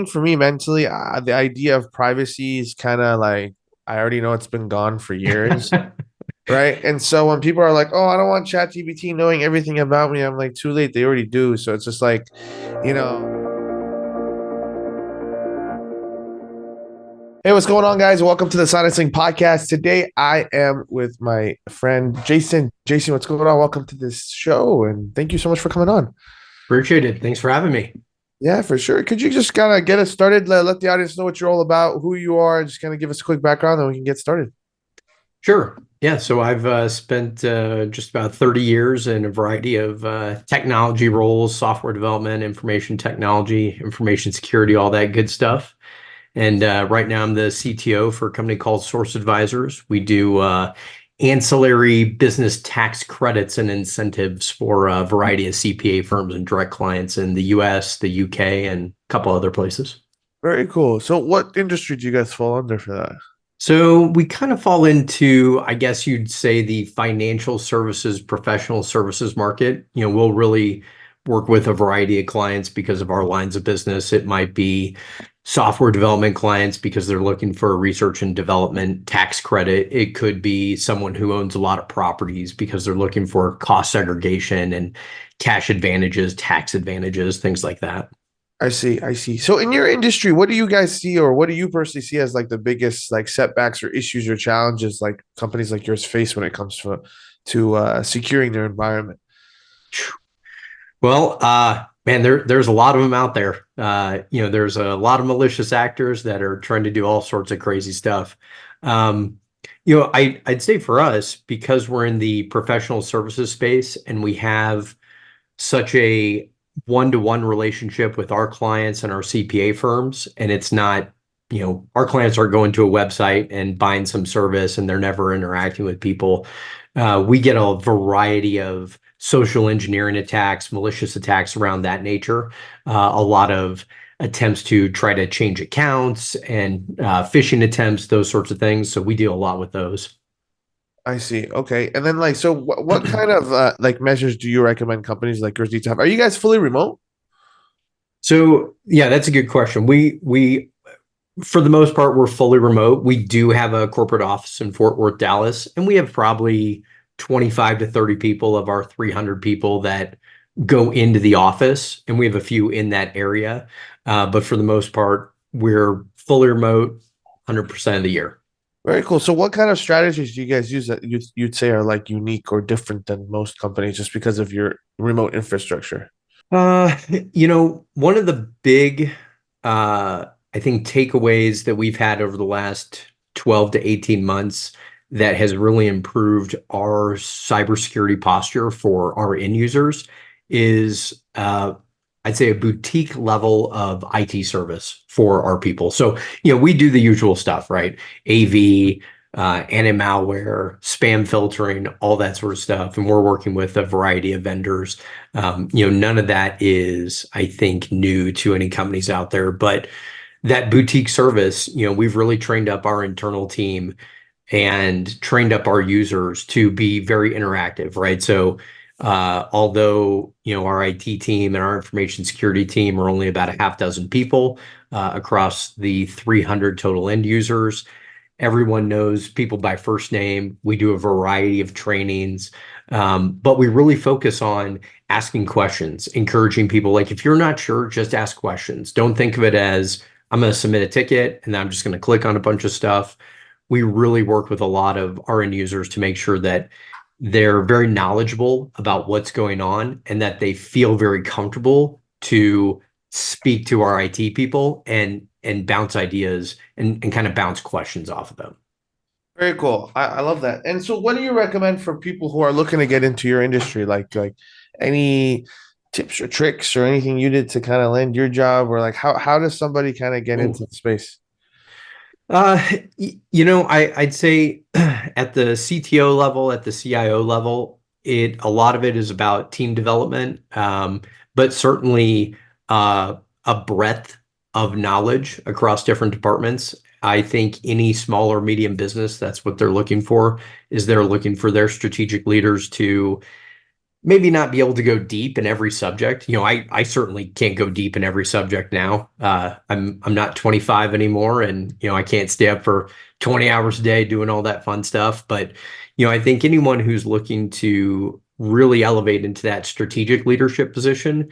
think for me mentally, the idea of privacy is kind of like I already know it's been gone for years, right? And so when people are like, "Oh, I don't want ChatGPT knowing everything about me," I'm like, "Too late. They already do." So it's just like, you know. Hey, what's going on, guys? Welcome to the Silencing Podcast. Today, I am with my friend Jason. Jason, what's going on? Welcome to this show, and thank you so much for coming on. Appreciate it. Thanks for having me. Yeah, for sure. Could you just kind of get us started? Let the audience know what you're all about, who you are, just kind of give us a quick background, and we can get started. Sure. Yeah. So I've spent just about 30 years in a variety of technology roles, software development, information technology, information security, all that good stuff. And right now I'm the CTO for a company called Source Advisors. We do ancillary business tax credits and incentives for a variety of CPA firms and direct clients in the US, the UK, and a couple other places. Very cool. So, what industry do you guys fall under for that? So we kind of fall into, I guess you'd say, the financial services, professional services market. We'll really work with a variety of clients because of our lines of business. It might be software development clients because they're looking for a research and development tax credit. It could be someone who owns a lot of properties because they're looking for cost segregation and cash advantages, tax advantages, things like that. I see. I see. So, in your industry, what do you guys see, or what do you personally see as like the biggest like setbacks or issues or challenges like companies like yours face when it comes to securing their environment? Well, man, there's a lot of them out there. There's a lot of malicious actors that are trying to do all sorts of crazy stuff. Um, I'd say for us, because we're in the professional services space and we have such a one-to-one relationship with our clients and our CPA firms, and it's not, our clients are going to a website and buying some service and they're never interacting with people. We get a variety of social engineering attacks, malicious attacks around that nature, a lot of attempts to try to change accounts and phishing attempts, those sorts of things. So we deal a lot with those. I see. Okay. And then like, so what kind of like measures do you recommend companies like yours need to have? Are you guys fully remote? So yeah, that's a good question. We for the most part, we're fully remote. We do have a corporate office in Fort Worth, Dallas, and we have probably 25 to 30 people of our 300 people that go into the office, and we have a few in that area. But for the most part, we're fully remote 100% of the year. Very cool. So what kind of strategies do you guys use that you'd say are like unique or different than most companies just because of your remote infrastructure? Uh, One of the big, I think, takeaways that we've had over the last 12 to 18 months that has really improved our cybersecurity posture for our end users is, I'd say, a boutique level of IT service for our people. So, we do the usual stuff, right? AV, anti-malware, spam filtering, all that sort of stuff. And we're working with a variety of vendors. None of that is, I think, new to any companies out there, but that boutique service, we've really trained up our internal team and trained up our users to be very interactive, right? So, although, our IT team and our information security team are only about a half dozen people across the 300 total end users, everyone knows people by first name. We do a variety of trainings, but we really focus on asking questions, encouraging people. Like, if you're not sure, just ask questions. Don't think of it as I'm going to submit a ticket and then I'm just going to click on a bunch of stuff. We really work with a lot of our end users to make sure that they're very knowledgeable about what's going on and that they feel very comfortable to speak to our IT people and bounce ideas and kind of bounce questions off of them. Very cool. I love that. And so what do you recommend for people who are looking to get into your industry? Like any tips or tricks or anything you did to kind of land your job, or like how does somebody kind of get into Ooh. the space? Uh, I'd say at the CTO level, at the CIO level, a lot of it is about team development, but certainly a breadth of knowledge across different departments. I think any small or medium business, that's what they're looking for, is they're looking for their strategic leaders to maybe not be able to go deep in every subject. I certainly can't go deep in every subject now. I'm not 25 anymore, and I can't stay up for 20 hours a day doing all that fun stuff. But I think anyone who's looking to really elevate into that strategic leadership position,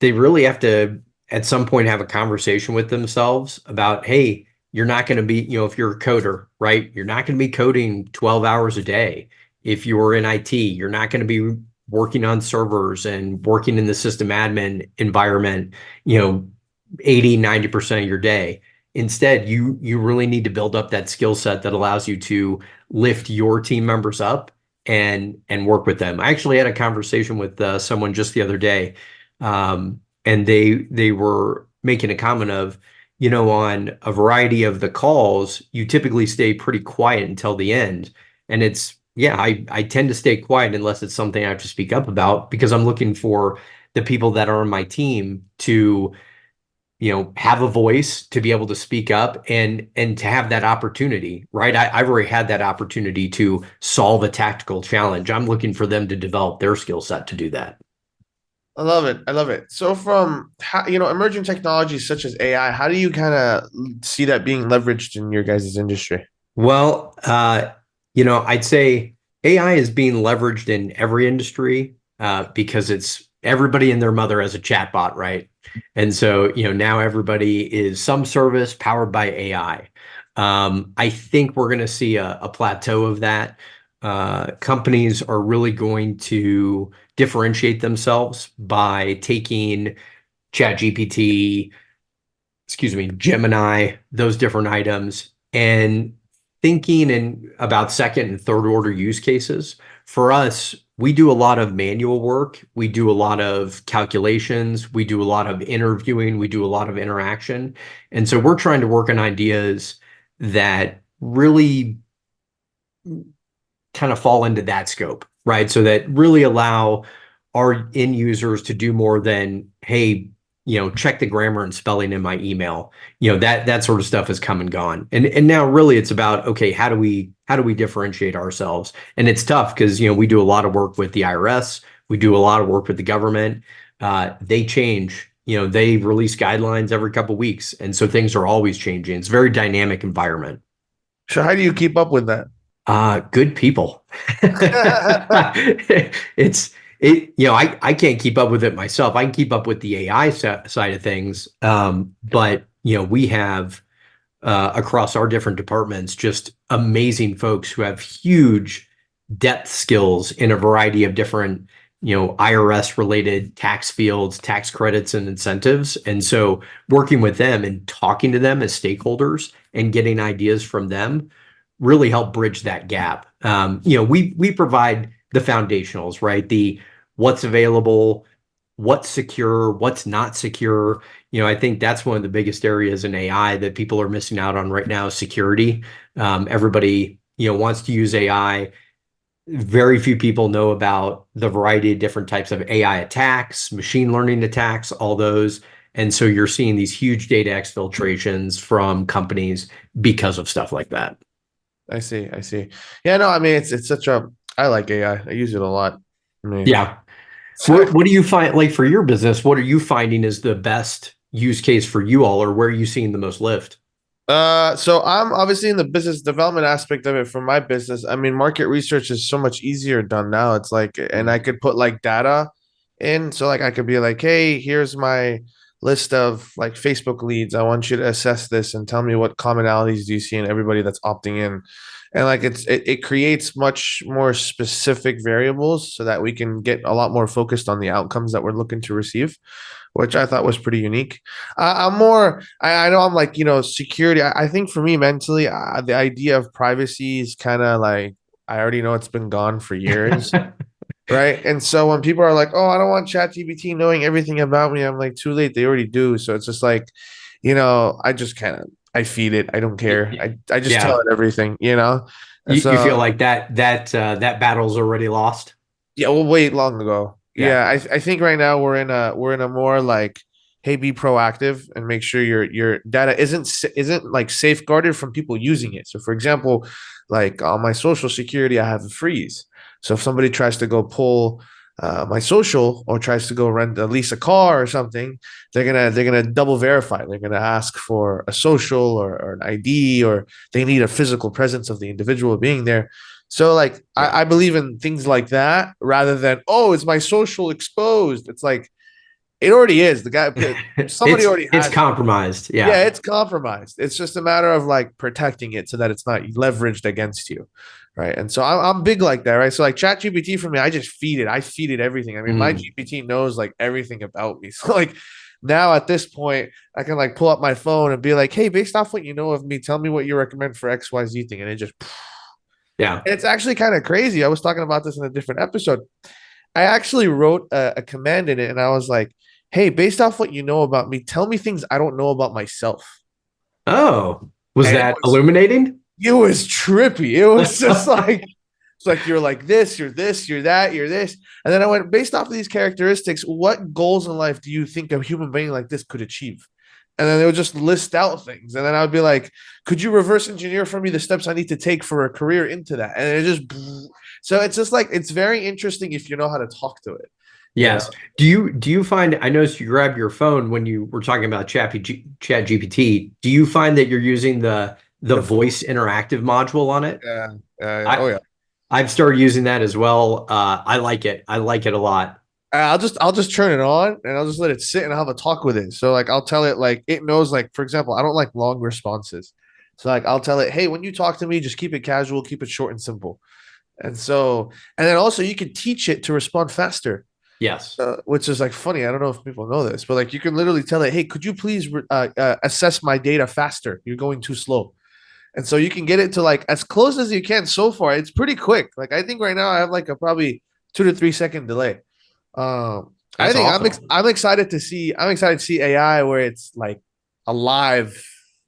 they really have to at some point have a conversation with themselves about, hey, you're not going to be, if you're a coder, right? You're not going to be coding 12 hours a day. If you're in IT, you're not going to be working on servers and working in the system admin environment, 80, 90% of your day. Instead, you really need to build up that skill set that allows you to lift your team members up and work with them. I actually had a conversation with someone just the other day, and they were making a comment of, on a variety of the calls, you typically stay pretty quiet until the end. And yeah, I tend to stay quiet unless it's something I have to speak up about, because I'm looking for the people that are on my team to, have a voice, to be able to speak up and to have that opportunity, right? I've already had that opportunity to solve a tactical challenge. I'm looking for them to develop their skill set to do that. I love it. I love it. So from how, emerging technologies such as AI, how do you kind of see that being leveraged in your guys' industry? Well, I'd say AI is being leveraged in every industry because it's everybody and their mother as a chatbot, right? And so, now everybody is some service powered by AI. I think we're going to see a plateau of that. Companies are really going to differentiate themselves by taking ChatGPT, excuse me, Gemini, those different items, and thinking about second and third order use cases. For us, we do a lot of manual work. We do a lot of calculations. We do a lot of interviewing. We do a lot of interaction. And so we're trying to work on ideas that really kind of fall into that scope, right? So that really allow our end users to do more than, hey, check the grammar and spelling in my email. That sort of stuff has come and gone. And now really it's about, okay, how do we differentiate ourselves? And it's tough because, we do a lot of work with the IRS. We do a lot of work with the government. They change, they release guidelines every couple of weeks. And so things are always changing. It's a very dynamic environment. So how do you keep up with that? Good people. I can't keep up with it myself. I can keep up with the AI side of things. But we have across our different departments, just amazing folks who have huge depth skills in a variety of different, IRS related tax fields, tax credits and incentives. And so working with them and talking to them as stakeholders and getting ideas from them really help bridge that gap. We provide the foundationals, right? The what's available, what's secure, what's not secure. I think that's one of the biggest areas in AI that people are missing out on right now is security. Everybody, wants to use AI. Very few people know about the variety of different types of AI attacks, machine learning attacks, all those. And so you're seeing these huge data exfiltrations from companies because of stuff like that. I see. I see. Yeah, no, I mean it's such a I like AI. I use it a lot. I mean, Yeah. What do you find, like for your business, what are you finding is the best use case for you all, or where are you seeing the most lift? so I'm obviously in the business development aspect of it for my business. I mean, market research is so much easier done now. It's like, and I could put like data in. So like I could be like, hey, here's my list of like Facebook leads. I want you to assess this and tell me what commonalities do you see in everybody that's opting in. And like it creates much more specific variables so that we can get a lot more focused on the outcomes that we're looking to receive, which I thought was pretty unique. I'm more, I know I'm like, security. I think for me mentally, the idea of privacy is kind of like, I already know it's been gone for years. Right. And so when people are like, oh, I don't want ChatGPT knowing everything about me, I'm like, too late. They already do. So it's just like, I just kind of, I feed it. I don't care. I just tell Yeah. it everything. And You feel so, like that battle's already lost? yeah, we'll wait long ago. Yeah. Yeah, I think right now we're in a more like, hey, be proactive and make sure your data isn't like safeguarded from people using it. So for example, like on my social security, I have a freeze. So if somebody tries to go pull my social or tries to go rent at least a car or something, they're gonna double verify. They're gonna ask for a social or an ID, or they need a physical presence of the individual being there. So like Yeah. I believe in things like that rather than, oh, is my social exposed? It's like it already is. The guy, somebody already It's has it. compromised. Yeah. Yeah, it's compromised. It's just a matter of like protecting it so that it's not leveraged against you, right? And so I'm big like that, right? So like ChatGPT for me, I just feed it. I feed it everything. I mean, my Mm. GPT knows like everything about me. So like now at this point, I can like pull up my phone and be like, hey, based off what you know of me, tell me what you recommend for XYZ thing, and it just. Yeah. And it's actually kind of crazy. I was talking about this in a different episode. I actually wrote a command in it, and I was like, hey, based off what you know about me, tell me things I don't know about myself. Oh, was And that illuminating? it was trippy. It was just like it's like you're like this, you're that, you're this. And then I went, based off of these characteristics, what goals in life do you think a human being like this could achieve? And then they would just list out things. And then I would be like, could you reverse engineer for me the steps I need to take for a career into that? And it just so it's just like it's very interesting if you know how to talk to it, you know. Yes. Do you find, I noticed you grabbed your phone when you were talking about Chat GPT. Do you find that you're using the The voice interactive module on it? yeah, I oh yeah. I've started using that as well. I like it. I like it a lot. I'll just turn it on and I'll just let it sit and I'll have a talk with it. So like I'll tell it like it knows, like for example, I don't like long responses. So like I'll tell it, hey, when you talk to me, just keep it casual, keep it short and simple. And so and then also you can teach it to respond faster, Yes. which is like funny. I don't know if people know this, but like you can literally tell it, hey, could you please assess my data faster? You're going too slow. And so you can get it to like as close as you can so far. It's pretty quick. Like I think right now I have like a probably 2 to 3 second delay. I That's think awesome. I'm excited to see AI where it's like a live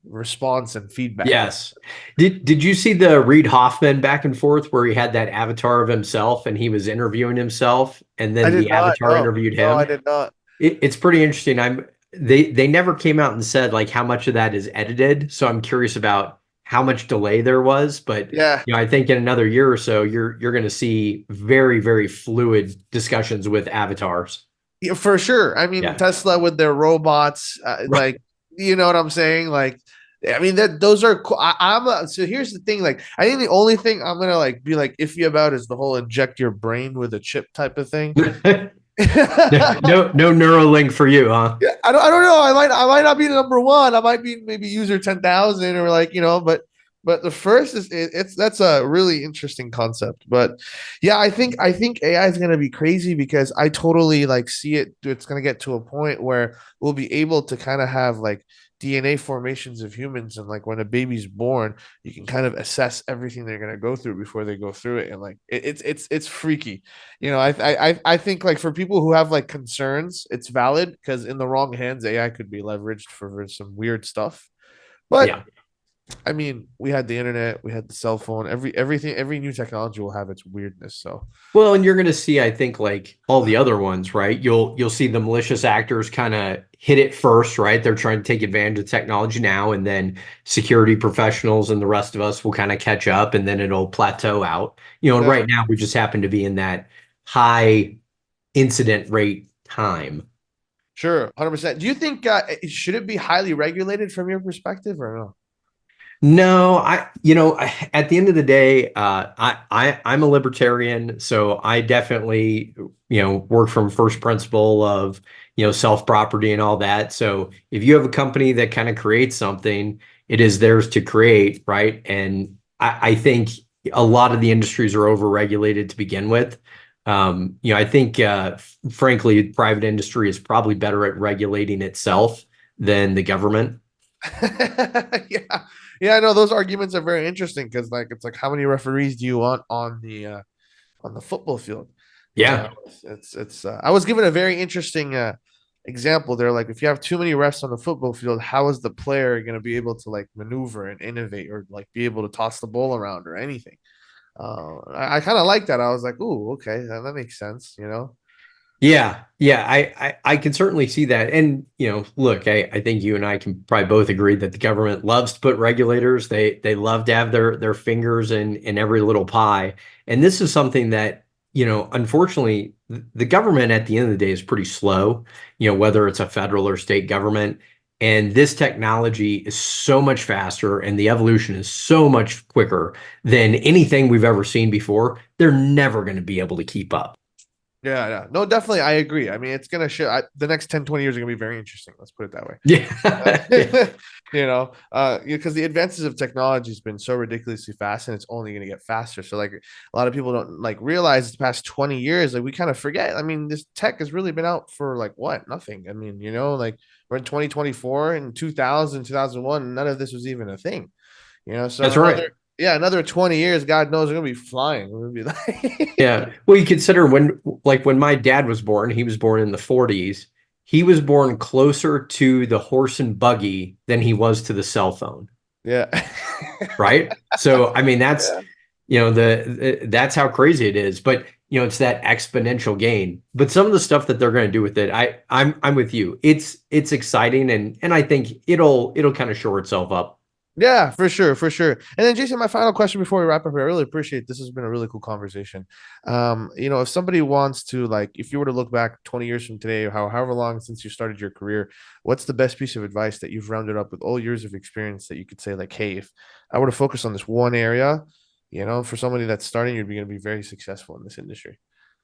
response and feedback. Yes. Did you see the Reid Hoffman back and forth where he had that avatar of himself and he was interviewing himself and I then did the not. avatar No, interviewed no, I him? did not. It's pretty interesting. They never came out and said like how much of that is edited, so I'm curious about how much delay there was. But Yeah, I think in another year or so, you're going to see very, very fluid discussions with avatars. yeah, for sure. I mean, Yeah. Tesla with their robots, Right. like you know what I'm saying? Like, I mean that those are cool. So here's the thing. Like, I think the only thing I'm gonna like be like iffy about is the whole inject your brain with a chip type of thing. No, no Neuralink for you, huh? Yeah, I don't know. I might not be the number one. I might be maybe user 10,000 or like, but the first is it's that's a really interesting concept. But yeah, I think AI is gonna be crazy because I totally like see it. It's gonna get to a point where we'll be able to kind of have like DNA formations of humans, and like when a baby's born, you can kind of assess everything they're gonna go through before they go through it, and like it's freaky. I think like for people who have like concerns, it's valid because in the wrong hands, AI could be leveraged for some weird stuff. But Yeah. I mean, we had the internet, we had the cell phone, every new technology will have its weirdness. So Well, and you're going to see, I think, like all the other ones, right? You'll see the malicious actors kind of hit it first, right? They're trying to take advantage of technology now, and then security professionals and the rest of us will kind of catch up, and then it'll plateau out. And yeah, right now we just happen to be in that high incident rate time. sure, 100%. Do you think should it be highly regulated from your perspective or no? No, at the end of the day, I'm a libertarian, so I definitely, work from first principle of, self-property and all that. So if you have a company that kind of creates something, it is theirs to create, right? And I think a lot of the industries are over-regulated to begin with. I think, frankly, private industry is probably better at regulating itself than the government. Yeah. Yeah, I know those arguments are very interesting because like it's like how many referees do you want on the football field? Yeah. It's I was given a very interesting example there. Like if you have too many refs on the football field, how is the player going to be able to like maneuver and innovate or like be able to toss the ball around or anything? I kind of like that. I was like, ooh, okay, that makes sense. Yeah, yeah, I can certainly see that. And, look, I think you and I can probably both agree that the government loves to put regulators. They love to have their fingers in every little pie. And this is something that, unfortunately, the government at the end of the day is pretty slow, whether it's a federal or state government. And this technology is so much faster and the evolution is so much quicker than anything we've ever seen before. They're never going to be able to keep up. Yeah, yeah. No, definitely. I agree. I mean, it's going to show the next 10, 20 years are going to be very interesting. Let's put it that way. Yeah. Yeah. Because the advances of technology has been so ridiculously fast and it's only going to get faster. So like a lot of people don't like realize the past 20 years, like we kind of forget. I mean, this tech has really been out for like what? Nothing. I mean, like we're in 2024 and 2001, none of this was even a thing. So That's right. another 20 years, God knows we're gonna be flying. We're gonna be like Yeah. Well, you consider when my dad was born, he was born in the 40s. He was born closer to the horse and buggy than he was to the cell phone, yeah. right? So, I mean, that's, Yeah. that's how crazy it is. But, it's that exponential gain. But some of the stuff that they're going to do with it, I'm with you. It's exciting, and I think it'll kind of shore itself up. Yeah, for sure, for sure. And then Jason, my final question before we wrap up here, I really appreciate this has been a really cool conversation. If somebody wants to like, if you were to look back 20 years from today, or however long since you started your career, what's the best piece of advice that you've rounded up with all years of experience that you could say, like, hey, if I were to focus on this one area, for somebody that's starting, you're going to be very successful in this industry.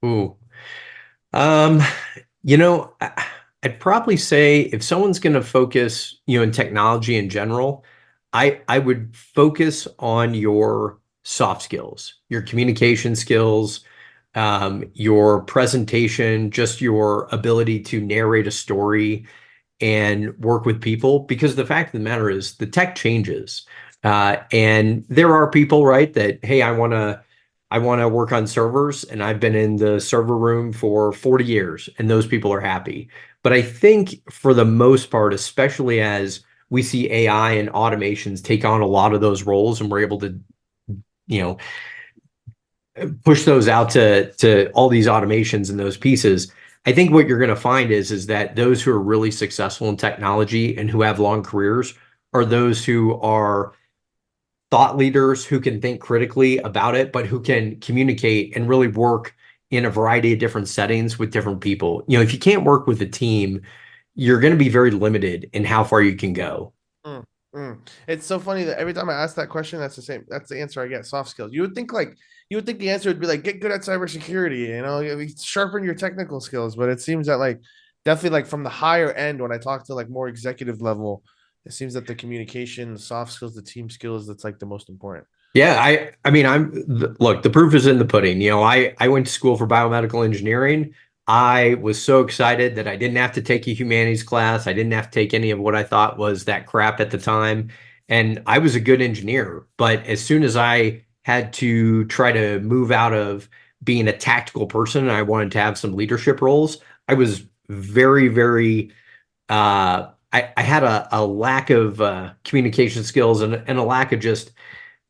Ooh. Um, I'd probably say if someone's going to focus, in technology in general, I would focus on your soft skills, your communication skills, your presentation, just your ability to narrate a story and work with people. Because the fact of the matter is, the tech changes, and there are people, right, that hey, I want to work on servers, and I've been in the server room for 40 years, and those people are happy. But I think for the most part, especially as we see AI and automations take on a lot of those roles, and we're able to, you know, push those out to all these automations and those pieces. I think what you're going to find is that those who are really successful in technology and who have long careers are those who are thought leaders who can think critically about it, but who can communicate and really work in a variety of different settings with different people. If you can't work with a team, you're going to be very limited in how far you can go. Mm, mm. It's so funny that every time I ask that question, that's the same. That's the answer I get. Soft skills. You would think the answer would be like get good at cybersecurity. Sharpen your technical skills. But it seems that like definitely like from the higher end, when I talk to like more executive level, it seems that the communication, the soft skills, the team skills, that's like the most important. Yeah, I mean, look, the proof is in the pudding. I went to school for biomedical engineering. I was so excited that I didn't have to take a humanities class. I didn't have to take any of what I thought was that crap at the time. And I was a good engineer. But as soon as I had to try to move out of being a tactical person and I wanted to have some leadership roles, I was very, very I had a lack of communication skills and a lack of just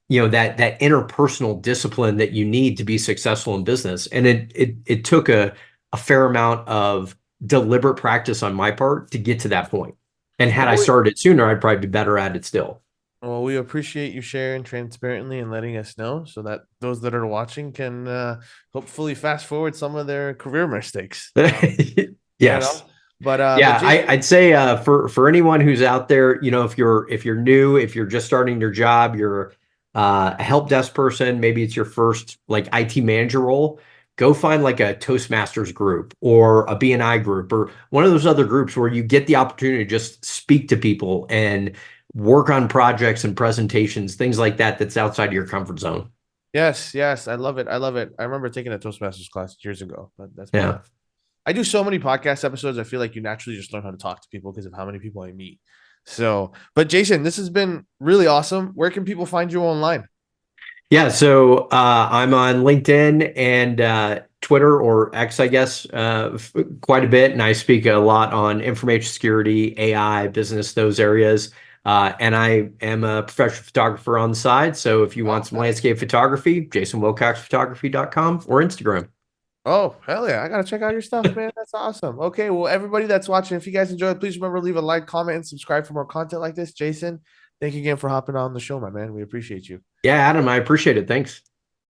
that interpersonal discipline that you need to be successful in business. And it took a fair amount of deliberate practice on my part to get to that point. And had I Well, started sooner, I'd probably be better at it still. we appreciate you sharing transparently and letting us know so that those that are watching can hopefully fast forward some of their career mistakes. You know, Yes. but Yeah, Jason, I'd say for anyone who's out there, if you're new, if you're just starting your job, you're a help desk person, maybe it's your first like IT manager role, go find like a Toastmasters group or a BNI group or one of those other groups where you get the opportunity to just speak to people and work on projects and presentations, things like that that's outside of your comfort zone. yes, yes, I love it. I love it. I remember taking a Toastmasters class years ago, but that's been Yeah. a I do so many podcast episodes. I feel like you naturally just learn how to talk to people because of how many people I meet. So, but Jason, this has been really awesome. Where can people find you online? Yeah, so I'm on LinkedIn and Twitter or X, I guess, quite a bit. And I speak a lot on information security, AI, business, those areas. And I am a professional photographer on the side. So if you want Oh, some hell yeah. landscape photography, jasonwilcoxphotography.com or Instagram. Oh, hell yeah. I got to check out your stuff, man. That's awesome. Okay. Well, everybody that's watching, if you guys enjoyed, please remember to leave a like, comment, and subscribe for more content like this. Jason, thank you again for hopping on the show, my man. We appreciate you. Yeah, Adam, I appreciate it. Thanks.